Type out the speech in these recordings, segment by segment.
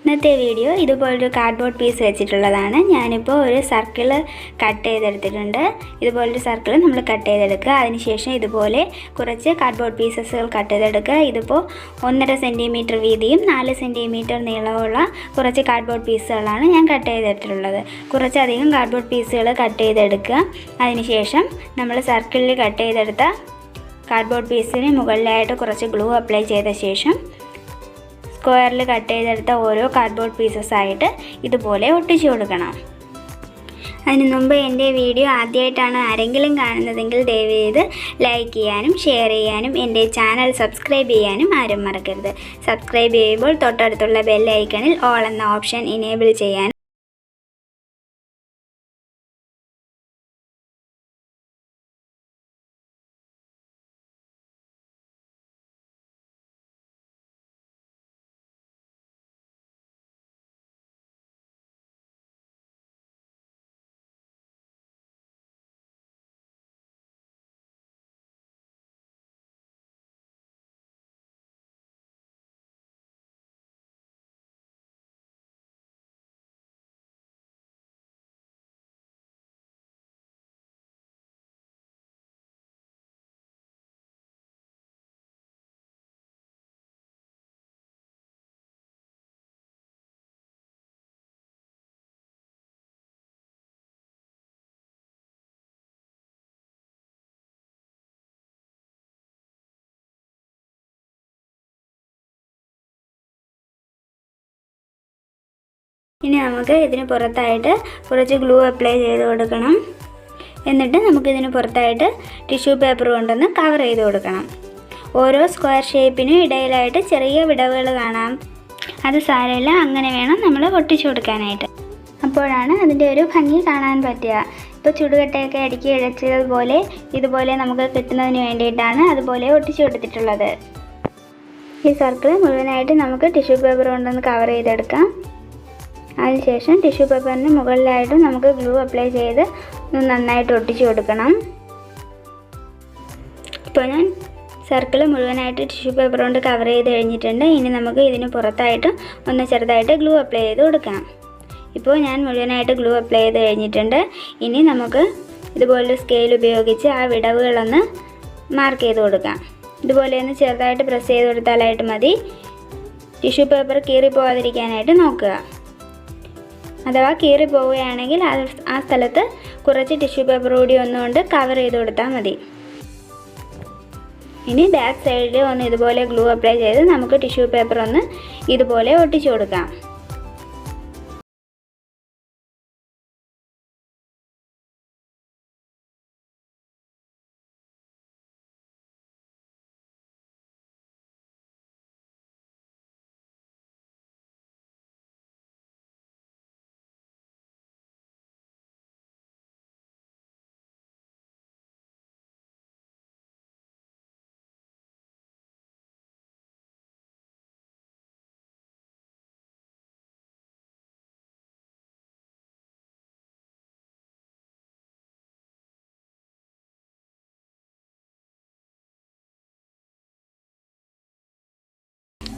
ഇന്നത്തെ വീഡിയോ ഇതുപോലൊരു cardboard piece വെച്ചിട്ടുള്ളതാണ്. ഞാനിപ്പോൾ ഒരു സർക്കിൾ കട്ട് ചെയ്തെടുത്തിട്ടുണ്ട്. ഇതുപോലൊരു സർക്കിൾ നമ്മൾ കട്ട് ചെയ്തെടുക്കുക. അതിനുശേഷം ഇതുപോലെ കുറച്ച് കാർഡ്ബോർഡ് പീസസുകൾ കട്ട് ചെയ്തെടുക്കുക. ഇതിപ്പോൾ 1.5 സെൻറ്റിമീറ്റർ വീതിയും 4 സെൻറ്റിമീറ്റർ നീളമുള്ള കുറച്ച് കാർഡ്ബോർഡ് പീസുകളാണ് ഞാൻ കട്ട് ചെയ്തിട്ടുള്ളത്. കുറച്ചധികം കാർഡ്ബോർഡ് പീസുകൾ കട്ട് ചെയ്തെടുക്കുക. അതിനുശേഷം നമ്മൾ സർക്കിളിൽ കട്ട് ചെയ്തെടുത്ത കാർഡ്ബോർഡ് പീസിന് മുകളിലായിട്ട് കുറച്ച് ഗ്ലൂ അപ്ലൈ ചെയ്ത ശേഷം സ്ക്വയറിൽ കട്ട് ചെയ്തെടുത്ത ഓരോ കാർഡ്ബോർഡ് പീസസായിട്ട് ഇതുപോലെ ഒട്ടിച്ചു കൊടുക്കണം. അതിനു മുമ്പ് എൻ്റെ വീഡിയോ ആദ്യമായിട്ടാണ് ആരെങ്കിലും കാണുന്നതെങ്കിൽ ദയവേത് ലൈക്ക് ചെയ്യാനും ഷെയർ ചെയ്യാനും എൻ്റെ ചാനൽ സബ്സ്ക്രൈബ് ചെയ്യാനും ആരും മറക്കരുത്. സബ്സ്ക്രൈബ് ചെയ്യുമ്പോൾ തൊട്ടടുത്തുള്ള ബെൽ ഐക്കണിൽ ഓൾ എന്ന ഓപ്ഷൻ ഇനേബിൾ ചെയ്യാനും ഇനി നമുക്ക് ഇതിന് പുറത്തായിട്ട് കുറച്ച് ഗ്ലൂ അപ്ലൈ ചെയ്ത് കൊടുക്കണം. എന്നിട്ട് നമുക്കിതിന് പുറത്തായിട്ട് ടിഷ്യൂ പേപ്പർ കൊണ്ടൊന്ന് കവർ ചെയ്ത് കൊടുക്കണം. ഓരോ സ്ക്വയർ ഷേപ്പിനും ഇടയിലായിട്ട് ചെറിയ വിടവുകൾ കാണാം. അത് സാരമില്ല, അങ്ങനെ വേണം നമ്മൾ ഒട്ടിച്ചു കൊടുക്കാനായിട്ട്. അപ്പോഴാണ് അതിൻ്റെ ഒരു ഭംഗി കാണാൻ പറ്റുക. ഇപ്പോൾ ചുടുകട്ടയൊക്കെ അടുക്കി ഇഴച്ചതുപോലെ ഇതുപോലെ നമുക്ക് കിട്ടുന്നതിന് വേണ്ടിയിട്ടാണ് അതുപോലെ ഒട്ടിച്ചു കൊടുത്തിട്ടുള്ളത്. ഈ സർക്കിൾ മുഴുവനായിട്ട് നമുക്ക് ടിഷ്യൂ പേപ്പർ കൊണ്ടൊന്ന് കവർ ചെയ്തെടുക്കാം. അതിനുശേഷം ടിഷ്യൂ പേപ്പറിന് മുകളിലായിട്ട് നമുക്ക് ഗ്ലൂ അപ്ലൈ ചെയ്ത് നന്നായിട്ട് ഒട്ടിച്ചു കൊടുക്കണം. ഇപ്പോൾ ഞാൻ സർക്കിൾ മുഴുവനായിട്ട് ടിഷ്യൂ പേപ്പർ കൊണ്ട് കവർ ചെയ്ത് കഴിഞ്ഞിട്ടുണ്ട്. ഇനി നമുക്ക് ഇതിന് പുറത്തായിട്ട് ഒന്ന് ചെറുതായിട്ട് ഗ്ലൂ അപ്ലൈ ചെയ്ത് കൊടുക്കണം. ഇപ്പോൾ ഞാൻ മുഴുവനായിട്ട് ഗ്ലൂ അപ്ലൈ ചെയ്ത് കഴിഞ്ഞിട്ടുണ്ട്. ഇനി നമുക്ക് ഇതുപോലെ സ്കെയിൽ ഉപയോഗിച്ച് ആ വിടവുകളൊന്ന് മാർക്ക് ചെയ്ത് കൊടുക്കാം. ഇതുപോലെ ഒന്ന് ചെറുതായിട്ട് പ്രസ് ചെയ്ത് കൊടുത്താലായിട്ട് മതി. ടിഷ്യൂ പേപ്പർ കീറിപ്പോവാതിരിക്കാനായിട്ട് നോക്കുക. അഥവാ കീറി പോവുകയാണെങ്കിൽ ആ സ്ഥലത്ത് കുറച്ച് ടിഷ്യൂ പേപ്പർ കൂടി ഒന്നുകൊണ്ട് കവർ ചെയ്ത് കൊടുത്താൽ മതി. ഇനി ബാക്ക് സൈഡിൽ ഒന്ന് ഇതുപോലെ ഗ്ലൂ അപ്ലൈ ചെയ്ത് നമുക്ക് ടിഷ്യൂ പേപ്പർ ഒന്ന് ഇതുപോലെ ഒട്ടിച്ചു കൊടുക്കാം.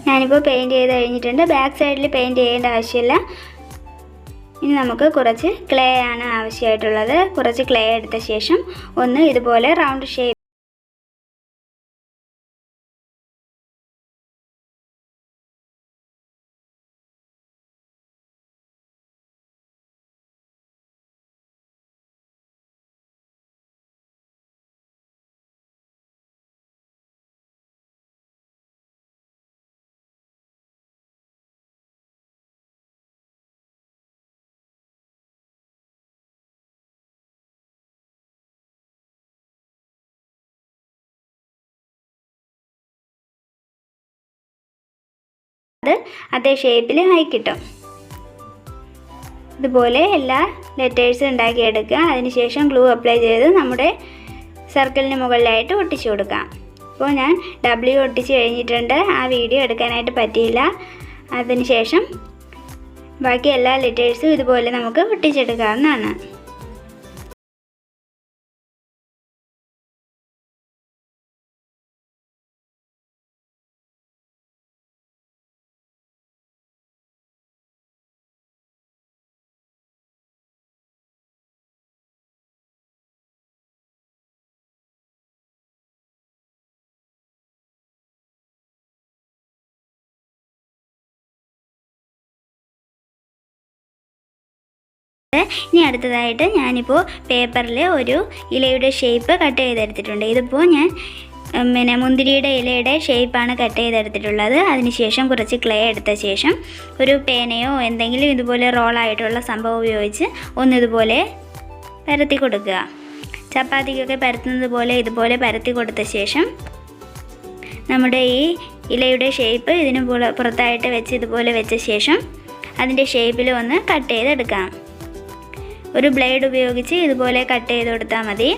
ഞാനിപ്പോൾ പെയിൻറ്റ് ചെയ്ത് കഴിഞ്ഞിട്ടുണ്ട്. ബാക്ക് സൈഡിൽ പെയിൻറ്റ് ചെയ്യേണ്ട ആവശ്യമില്ല. ഇനി നമുക്ക് കുറച്ച് ക്ലേ ആണ് ആവശ്യമായിട്ടുള്ളത്. കുറച്ച് ക്ലേ എടുത്ത ശേഷം ഒന്ന് ഇതുപോലെ റൗണ്ട് ഷേപ്പ് അതേ ഷേപ്പിൽ ആയി കിട്ടും. ഇതുപോലെ എല്ലാ ലെറ്റേഴ്സും ഉണ്ടാക്കിയെടുക്കുക. അതിനുശേഷം ഗ്ലൂ അപ്ലൈ ചെയ്ത് നമ്മുടെ സർക്കിളിന് മുകളിലായിട്ട് ഒട്ടിച്ചു കൊടുക്കാം. ഇപ്പോൾ ഞാൻ W ഒട്ടിച്ച് കഴിഞ്ഞിട്ടുണ്ട്. ആ വീഡിയോ എടുക്കാനായിട്ട് പറ്റിയില്ല. അതിനുശേഷം ബാക്കി എല്ലാ ലെറ്റേഴ്സും ഇതുപോലെ നമുക്ക് ഒട്ടിച്ചെടുക്കാവുന്നതാണ്. ഇനി അടുത്തതായിട്ട് ഞാനിപ്പോൾ പേപ്പറിൽ ഒരു ഇലയുടെ ഷേപ്പ് കട്ട് ചെയ്തെടുത്തിട്ടുണ്ട്. ഇതിപ്പോൾ ഞാൻ മുന്തിരിയുടെ ഇലയുടെ ഷേപ്പാണ് കട്ട് ചെയ്തെടുത്തിട്ടുള്ളത്. അതിനുശേഷം കുറച്ച് ക്ലേ എടുത്ത ശേഷം ഒരു പേനയോ എന്തെങ്കിലും ഇതുപോലെ റോളായിട്ടുള്ള സംഭവം ഉപയോഗിച്ച് ഒന്നിതുപോലെ പരത്തി കൊടുക്കുക. ചപ്പാത്തിക്കൊക്കെ പരത്തുന്നത് പോലെ ഇതുപോലെ പരത്തി കൊടുത്ത ശേഷം നമ്മുടെ ഈ ഇലയുടെ ഷേപ്പ് ഇതിന് പുറത്തായിട്ട് വെച്ച് ഇതുപോലെ വെച്ച ശേഷം അതിൻ്റെ ഷേപ്പിൽ ഒന്ന് കട്ട് ചെയ്തെടുക്കാം. ഒരു ബ്ലേഡ് ഉപയോഗിച്ച് ഇതുപോലെ കട്ട് ചെയ്ത് കൊടുത്താൽ മതി.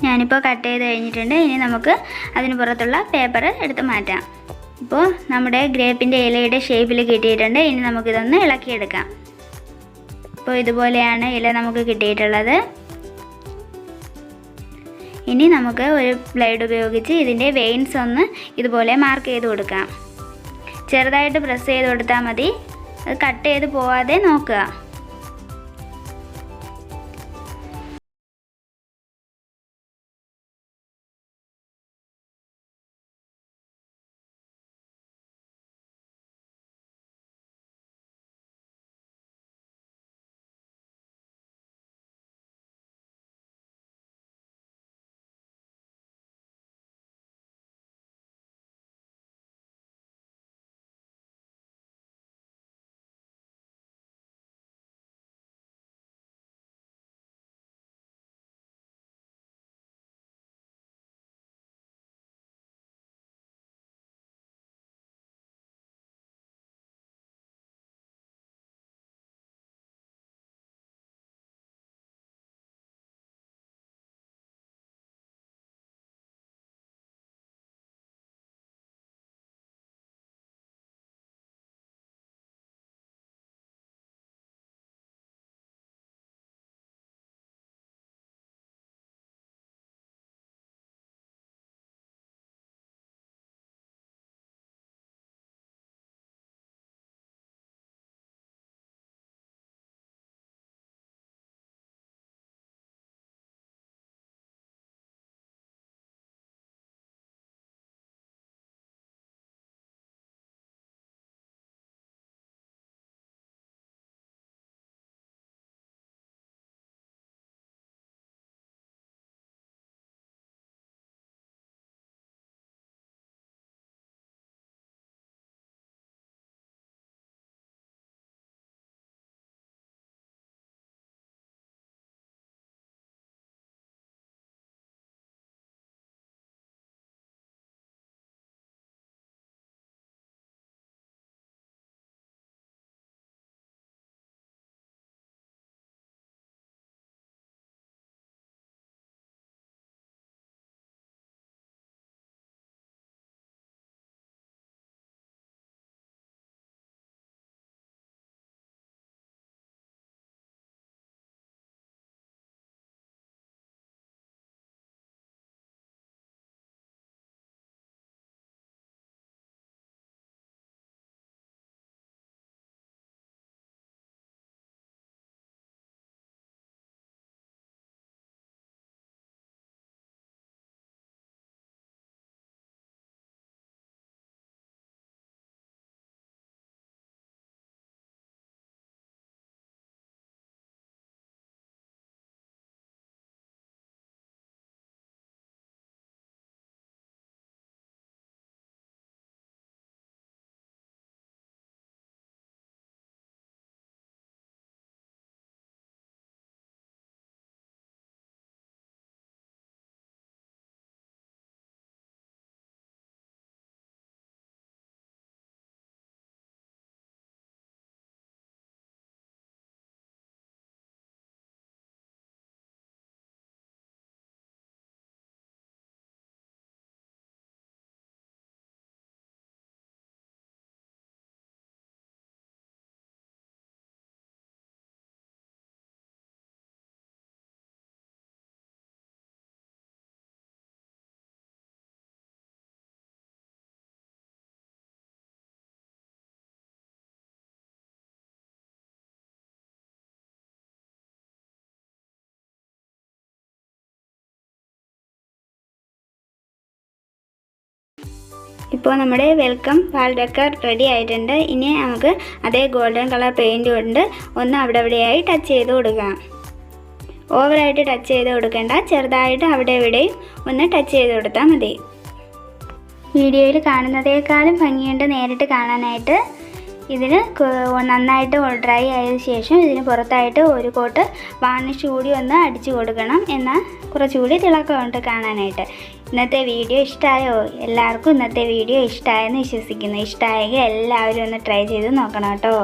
ഞാനിപ്പോൾ കട്ട് ചെയ്ത് കഴിഞ്ഞിട്ടുണ്ട്. ഇനി നമുക്ക് അതിന് പുറത്തുള്ള പേപ്പർ എടുത്ത് മാറ്റാം. ഇപ്പോൾ നമ്മുടെ ഗ്രേപ്പിൻ്റെ ഇലയുടെ ഷേപ്പിൽ കിട്ടിയിട്ടുണ്ട്. ഇനി നമുക്കിതൊന്ന് ഇളക്കിയെടുക്കാം. ഇപ്പോൾ ഇതുപോലെയാണ് ഇല നമുക്ക് കിട്ടിയിട്ടുള്ളത്. ഇനി നമുക്ക് ഒരു ബ്ലേഡ് ഉപയോഗിച്ച് ഇതിൻ്റെ വെയിൻസ് ഒന്ന് ഇതുപോലെ മാർക്ക് ചെയ്ത് കൊടുക്കാം. ചെറുതായിട്ട് പ്രസ് ചെയ്ത് കൊടുത്താൽ മതി. അത് കട്ട് ചെയ്ത് പോവാതെ നോക്കുക. ഇപ്പോൾ നമ്മുടെ വെൽക്കം വാൾ ഡെക്കർ റെഡി ആയിട്ടുണ്ട്. ഇനി നമുക്ക് അതേ ഗോൾഡൻ കളർ പെയിൻറ്റ് കൊണ്ട് ഒന്ന് അവിടെ ഇവിടെയായി ടച്ച് ചെയ്ത് കൊടുക്കാം. ഓവറായിട്ട് ടച്ച് ചെയ്ത് കൊടുക്കേണ്ട, ചെറുതായിട്ട് അവിടെ ഇവിടെയും ഒന്ന് ടച്ച് ചെയ്ത് കൊടുത്താൽ മതി. വീഡിയോയിൽ കാണുന്നതേക്കാളും ഭംഗിയുണ്ട് നേരിട്ട് കാണാനായിട്ട്. ഇതിന് നന്നായിട്ട് ഡ്രൈ ആയതിനു ശേഷം ഇതിന് പുറത്തായിട്ട് ഒരു കോട്ട് വാർണിഷ് കൂടി ഒന്ന് അടിച്ചു കൊടുക്കണം. എന്നാൽ കുറച്ചുകൂടി തിളക്കമുണ്ട് കാണാനായിട്ട്. ഇന്നത്തെ വീഡിയോ ഇഷ്ടമായോ? എല്ലാവർക്കും ഇന്നത്തെ വീഡിയോ ഇഷ്ടമായെന്ന് വിശ്വസിക്കുന്നു. ഇഷ്ടമായെങ്കിൽ എല്ലാവരും ഒന്ന് ട്രൈ ചെയ്ത് നോക്കണം കേട്ടോ.